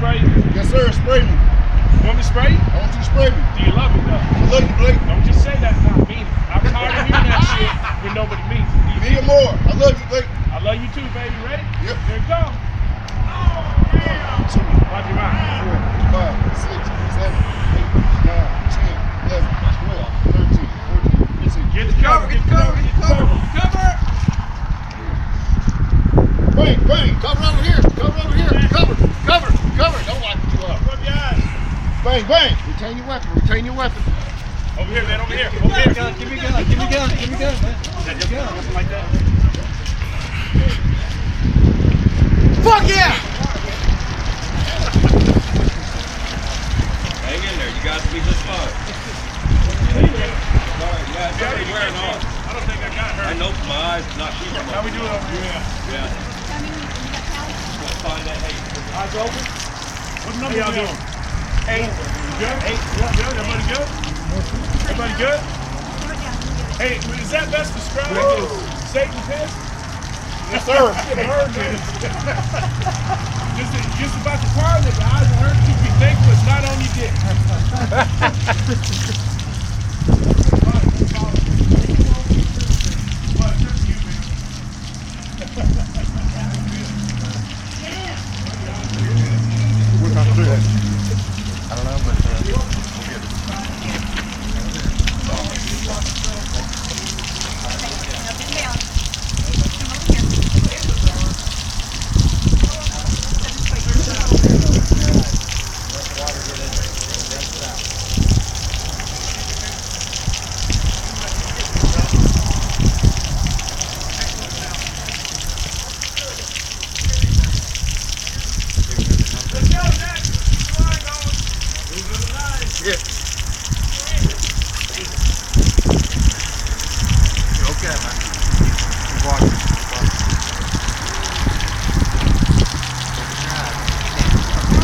spray you? Yes, sir. Spray me. You want me to spray you? I want you to spray me. Do you love me though? I love you, Blake. Don't just say that and not mean it. I'm tired of hearing that shit when nobody means it. Do you Need more. I love you, Blake. I love you too, baby. Ready? Yep. Here it goes. 2, Wipe your mouth. 4, 5, 6, 7, 8, 9, 10, 11, 12, 13, 14, 15. Get the cover. Get the cover. Get the cover. Cover. Bang, bang. Cover over here. Cover over here. Cover. Cover. Cover. Don't lock it too up. Rub your eyes. Bang, bang. Retain your weapon. Retain your weapon. Over here, man. Over here. Over here. Give me a gun. Give me a gun. Give me a gun, man. That just something like that. Fuck yeah! Hang in there, you guys will be just fine. There you go. Alright, yeah, it's already wearing off. I don't think I got her. I know from my eyes, not keep them How we do it over here? Yeah. Let's find that hate. Eyes open. What number y'all doing? 8. Good? 8. Good? Everybody good? Everybody good? Hey, is that best described as Satan piss? Yes, sir. Just about the part that the eyes are hurt, you be thankful it's not on your dick. What time to do that? I don't know, but we'll get it. Yeah.